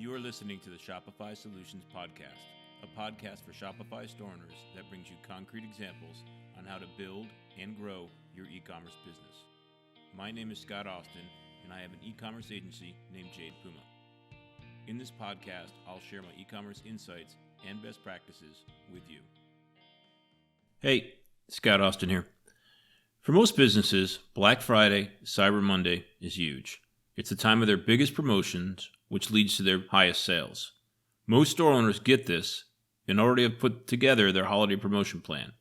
You are listening to the Shopify Solutions Podcast, a podcast for Shopify store owners that brings you concrete examples on how to build and grow your e-commerce business. My name is Scott Austin, and I have an e-commerce agency named Jade Puma. In this podcast, I'll share my e-commerce insights and best practices with you. Hey, Scott Austin here. For most businesses, Black Friday, Cyber Monday is huge. It's the time of their biggest promotions, which leads to their highest sales. Most store owners get this and already have put together their holiday promotion plan.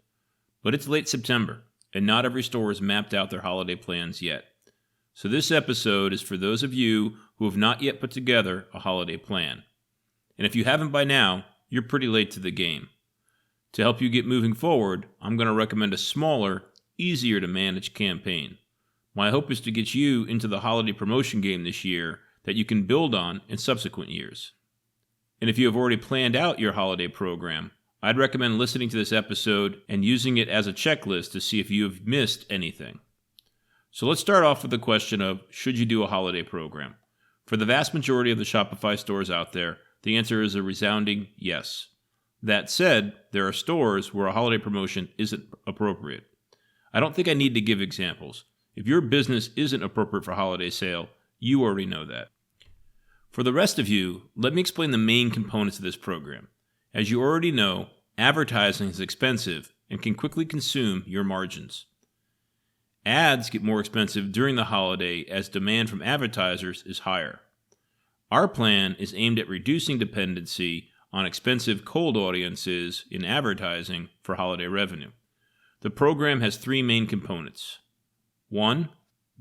But it's late September, and not every store has mapped out their holiday plans yet. So this episode is for those of you who have not yet put together a holiday plan. And if you haven't by now, you're pretty late to the game. To help you get moving forward, I'm going to recommend a smaller, easier to manage campaign. My hope is to get you into the holiday promotion game this year that you can build on in subsequent years. And if you have already planned out your holiday program, I'd recommend listening to this episode and using it as a checklist to see if you have missed anything. So let's start off with the question of, should you do a holiday program? For the vast majority of the Shopify stores out there, the answer is a resounding yes. That said, there are stores where a holiday promotion isn't appropriate. I don't think I need to give examples. If your business isn't appropriate for holiday sale, you already know that. For the rest of you, let me explain the main components of this program. As you already know, advertising is expensive and can quickly consume your margins. Ads get more expensive during the holiday as demand from advertisers is higher. Our plan is aimed at reducing dependency on expensive cold audiences in advertising for holiday revenue. The program has three main components. 1.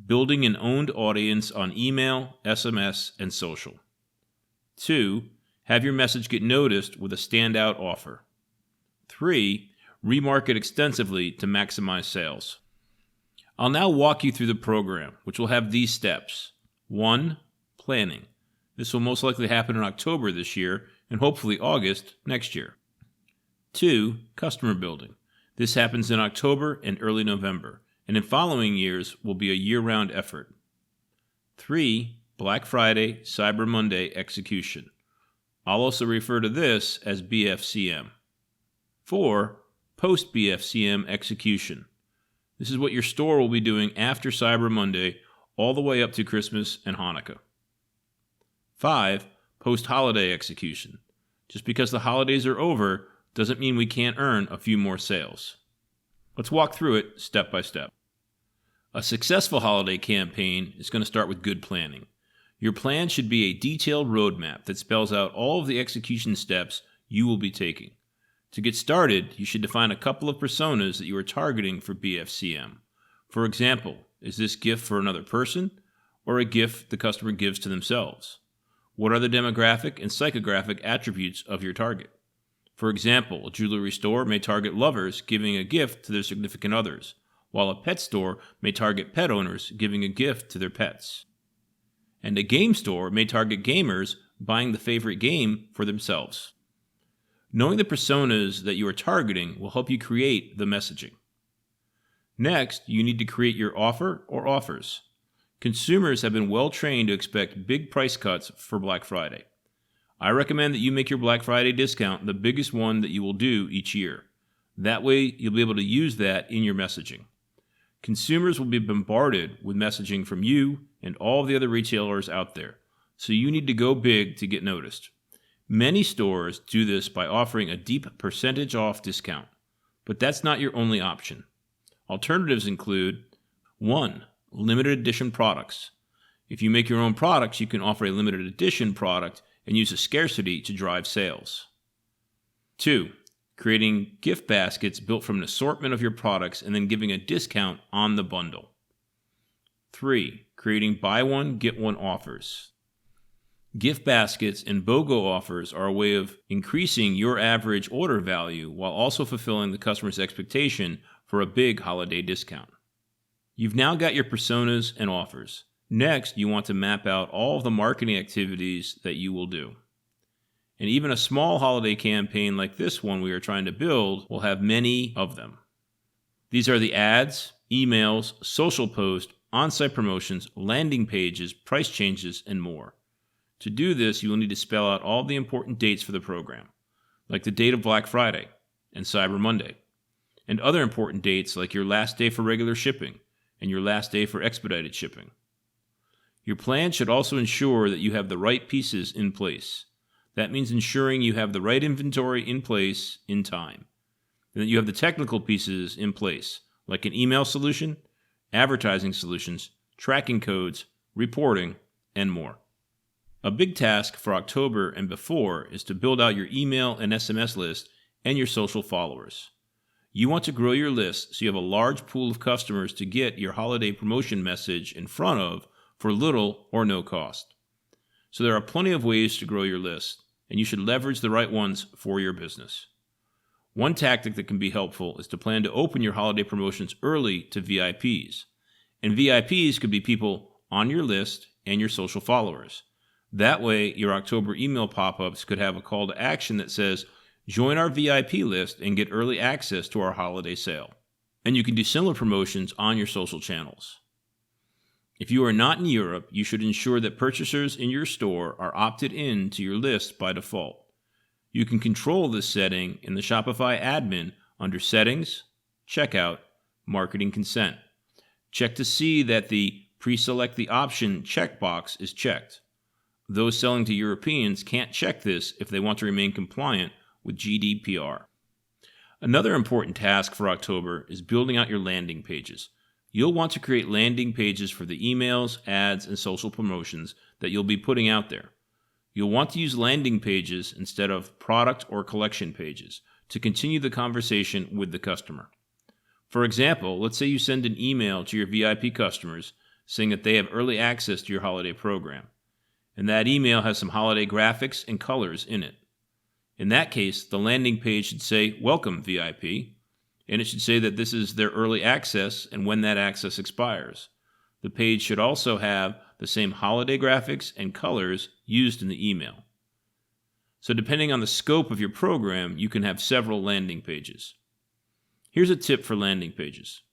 Building an owned audience on email, SMS, and social. 2. Have your message get noticed with a standout offer. 3. Remarket extensively to maximize sales. I'll now walk you through the program, which will have these steps. 1. Planning. This will most likely happen in October this year and hopefully August next year. 2. Customer building. This happens in October and early November, and in following years will be a year-round effort. 3. Black Friday, Cyber Monday execution. I'll also refer to this as BFCM. 4. Post-BFCM execution. This is what your store will be doing after Cyber Monday all the way up to Christmas and Hanukkah. 5. Post-holiday execution. Just because the holidays are over doesn't mean we can't earn a few more sales. Let's walk through it step by step. A successful holiday campaign is going to start with good planning. Your plan should be a detailed roadmap that spells out all of the execution steps you will be taking. To get started, you should define a couple of personas that you are targeting for BFCM. For example, is this gift for another person or a gift the customer gives to themselves? What are the demographic and psychographic attributes of your target? For example, a jewelry store may target lovers giving a gift to their significant others, while a pet store may target pet owners giving a gift to their pets. And a game store may target gamers buying the favorite game for themselves. Knowing the personas that you are targeting will help you create the messaging. Next, you need to create your offer or offers. Consumers have been well trained to expect big price cuts for Black Friday. I recommend that you make your Black Friday discount the biggest one that you will do each year. That way, you'll be able to use that in your messaging. Consumers will be bombarded with messaging from you and all the other retailers out there, so you need to go big to get noticed. Many stores do this by offering a deep percentage off discount, but that's not your only option. Alternatives include 1. Limited edition products. If you make your own products, you can offer a limited edition product and use a scarcity to drive sales. 2. Creating gift baskets built from an assortment of your products and then giving a discount on the bundle. 3. Creating buy one, get one offers. Gift baskets and BOGO offers are a way of increasing your average order value while also fulfilling the customer's expectation for a big holiday discount. You've now got your personas and offers. Next, you want to map out all of the marketing activities that you will do. And even a small holiday campaign like this one we are trying to build will have many of them. These are the ads, emails, social posts, on-site promotions, landing pages, price changes, and more. To do this, you will need to spell out all the important dates for the program, like the date of Black Friday and Cyber Monday, and other important dates like your last day for regular shipping and your last day for expedited shipping. Your plan should also ensure that you have the right pieces in place. That means ensuring you have the right inventory in place in time, and that you have the technical pieces in place, like an email solution, advertising solutions, tracking codes, reporting, and more. A big task for October and before is to build out your email and SMS list and your social followers. You want to grow your list so you have a large pool of customers to get your holiday promotion message in front of for little or no cost. So there are plenty of ways to grow your list, and you should leverage the right ones for your business. One tactic that can be helpful is to plan to open your holiday promotions early to VIPs. And VIPs could be people on your list and your social followers. That way, your October email pop-ups could have a call to action that says, join our VIP list and get early access to our holiday sale. And you can do similar promotions on your social channels. If you are not in Europe, you should ensure that purchasers in your store are opted in to your list by default. You can control this setting in the Shopify admin under Settings, Checkout, Marketing Consent. Check to see that the Pre-select the option checkbox is checked. Those selling to Europeans can't check this if they want to remain compliant with GDPR. Another important task for October is building out your landing pages. You'll want to create landing pages for the emails, ads, and social promotions that you'll be putting out there. You'll want to use landing pages instead of product or collection pages to continue the conversation with the customer. For example, let's say you send an email to your VIP customers saying that they have early access to your holiday program, and that email has some holiday graphics and colors in it. In that case, the landing page should say, Welcome VIP, and it should say that this is their early access and when that access expires. The page should also have the same holiday graphics and colors used in the email. So depending on the scope of your program, you can have several landing pages. Here's a tip for landing pages.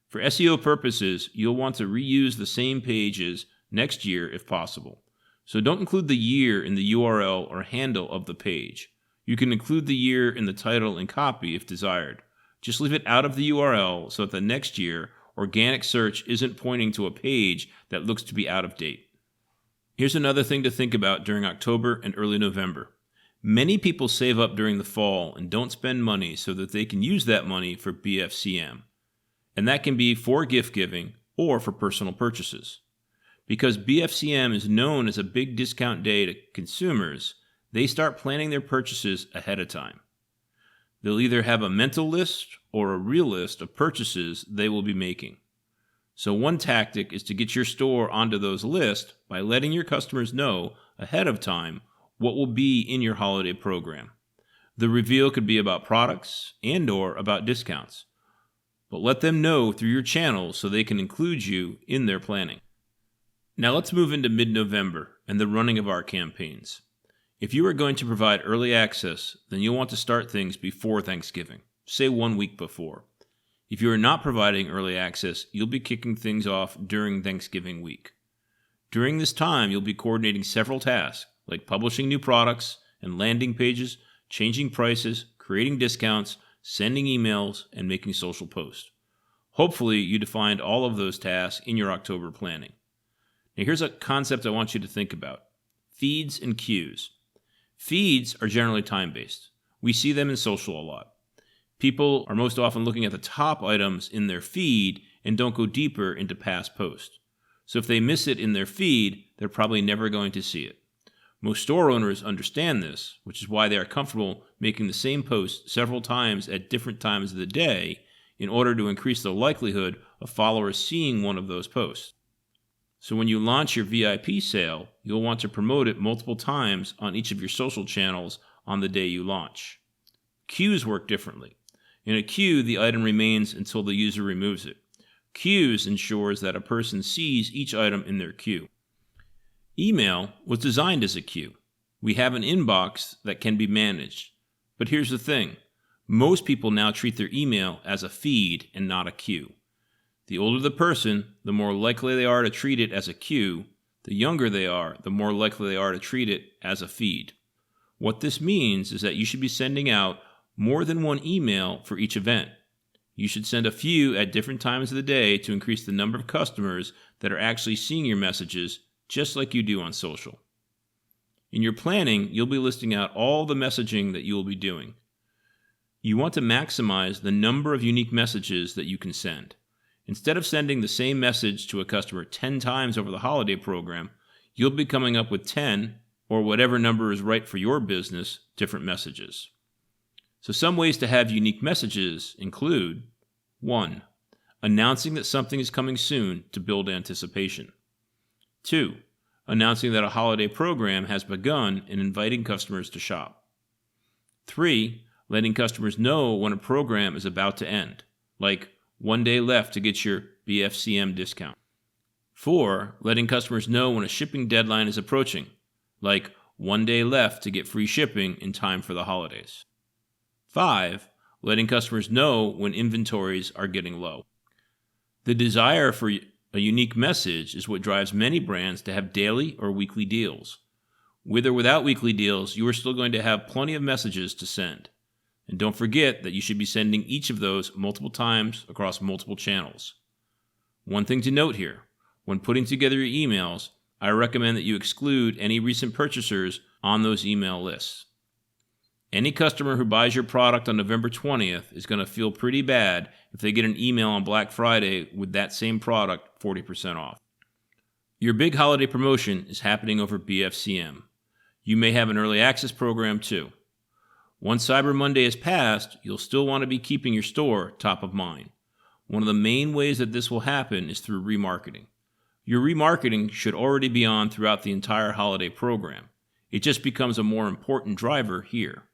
For SEO purposes, you'll want to reuse the same pages next year if possible. So don't include the year in the URL or handle of the page. You can include the year in the title and copy if desired. Just leave it out of the URL so that the next year, organic search isn't pointing to a page that looks to be out of date. Here's another thing to think about during October and early November. Many people save up during the fall and don't spend money so that they can use that money for BFCM. And that can be for gift giving or for personal purchases. Because BFCM is known as a big discount day to consumers, they start planning their purchases ahead of time. They'll either have a mental list or a real list of purchases they will be making. So one tactic is to get your store onto those lists by letting your customers know ahead of time what will be in your holiday program. The reveal could be about products and/or about discounts. But let them know through your channels so they can include you in their planning. Now let's move into mid-November and the running of our campaigns. If you are going to provide early access, then you'll want to start things before Thanksgiving, say 1 week before. If you are not providing early access, you'll be kicking things off during Thanksgiving week. During this time, you'll be coordinating several tasks, like publishing new products and landing pages, changing prices, creating discounts, sending emails, and making social posts. Hopefully, you defined all of those tasks in your October planning. Now, here's a concept I want you to think about. Feeds and queues. Feeds are generally time-based. We see them in social a lot. People are most often looking at the top items in their feed and don't go deeper into past posts. So if they miss it in their feed, they're probably never going to see it. Most store owners understand this, which is why they are comfortable making the same post several times at different times of the day in order to increase the likelihood of followers seeing one of those posts. So when you launch your VIP sale, you'll want to promote it multiple times on each of your social channels on the day you launch. Queues work differently. In a queue, the item remains until the user removes it. Queues ensures that a person sees each item in their queue. Email was designed as a queue. We have an inbox that can be managed. But here's the thing. Most people now treat their email as a feed and not a queue. The older the person, the more likely they are to treat it as a queue, The younger they are, the more likely they are to treat it as a feed. What this means is that you should be sending out more than one email for each event. You should send a few at different times of the day to increase the number of customers that are actually seeing your messages, just like you do on social. In your planning, you'll be listing out all the messaging that you will be doing. You want to maximize the number of unique messages that you can send. Instead of sending the same message to a customer 10 times over the holiday program, you'll be coming up with 10, or whatever number is right for your business, different messages. So some ways to have unique messages include 1. Announcing that something is coming soon to build anticipation. 2. Announcing that a holiday program has begun and inviting customers to shop. 3. Letting customers know when a program is about to end, like 1 day left to get your BFCM discount. 4. Letting customers know when a shipping deadline is approaching, like 1 day left to get free shipping in time for the holidays. 5. Letting customers know when inventories are getting low. The desire for a unique message is what drives many brands to have daily or weekly deals. With or without weekly deals, you are still going to have plenty of messages to send. And don't forget that you should be sending each of those multiple times across multiple channels. One thing to note here, when putting together your emails, I recommend that you exclude any recent purchasers on those email lists. Any customer who buys your product on November 20th is going to feel pretty bad if they get an email on Black Friday with that same product 40% off. Your big holiday promotion is happening over BFCM. You may have an early access program too. Once Cyber Monday is passed, you'll still want to be keeping your store top of mind. One of the main ways that this will happen is through remarketing. Your remarketing should already be on throughout the entire holiday program. It just becomes a more important driver here.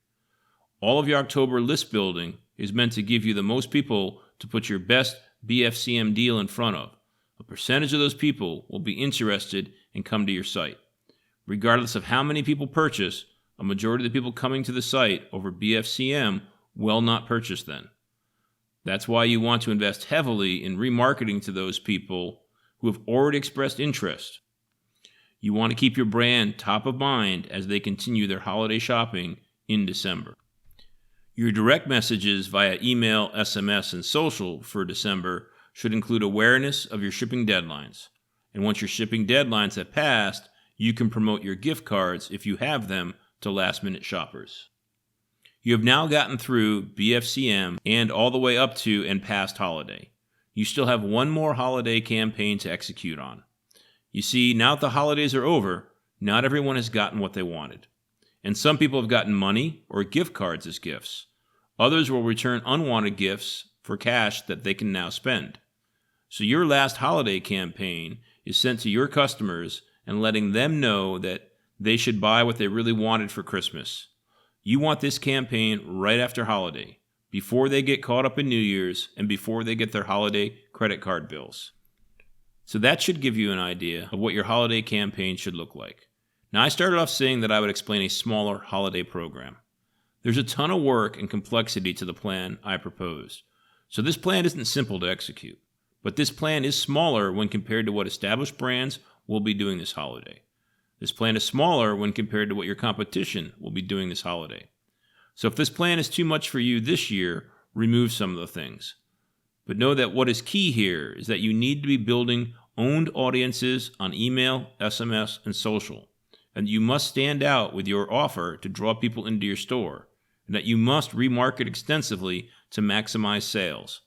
All of your October list building is meant to give you the most people to put your best BFCM deal in front of. A percentage of those people will be interested and come to your site. Regardless of how many people purchase, a majority of the people coming to the site over BFCM will not purchase then. That's why you want to invest heavily in remarketing to those people who have already expressed interest. You want to keep your brand top of mind as they continue their holiday shopping in December. Your direct messages via email, SMS, and social for December should include awareness of your shipping deadlines. And once your shipping deadlines have passed, you can promote your gift cards, if you have them, to last-minute shoppers. You have now gotten through BFCM and all the way up to and past holiday. You still have one more holiday campaign to execute on. You see, now that the holidays are over, not everyone has gotten what they wanted. And some people have gotten money or gift cards as gifts. Others will return unwanted gifts for cash that they can now spend. So your last holiday campaign is sent to your customers and letting them know that they should buy what they really wanted for Christmas. You want this campaign right after holiday, before they get caught up in New Year's and before they get their holiday credit card bills. So that should give you an idea of what your holiday campaign should look like. Now, I started off saying that I would explain a smaller holiday program. There's a ton of work and complexity to the plan I proposed. So this plan isn't simple to execute. But this plan is smaller when compared to what established brands will be doing this holiday. This plan is smaller when compared to what your competition will be doing this holiday. So if this plan is too much for you this year, remove some of the things. But know that what is key here is that you need to be building owned audiences on email, SMS, and social. And you must stand out with your offer to draw people into your store. And that you must remarket extensively to maximize sales.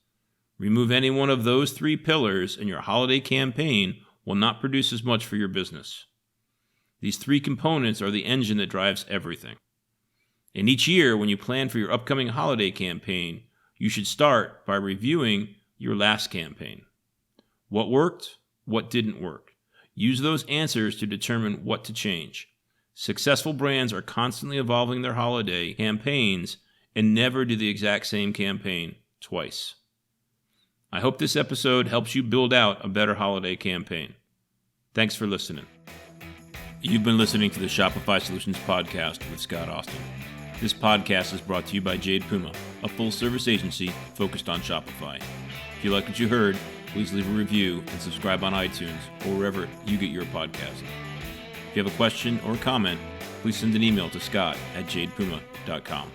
Remove any one of those 3 pillars and your holiday campaign will not produce as much for your business. These 3 components are the engine that drives everything. And each year, when you plan for your upcoming holiday campaign, you should start by reviewing your last campaign. What worked? What didn't work? Use those answers to determine what to change. Successful brands are constantly evolving their holiday campaigns and never do the exact same campaign twice. I hope this episode helps you build out a better holiday campaign. Thanks for listening. You've been listening to the Shopify Solutions Podcast with Scott Austin. This podcast is brought to you by Jade Puma, a full-service agency focused on Shopify. If you like what you heard, please leave a review and subscribe on iTunes or wherever you get your podcast. If you have a question or comment, please send an email to scott@jadepuma.com.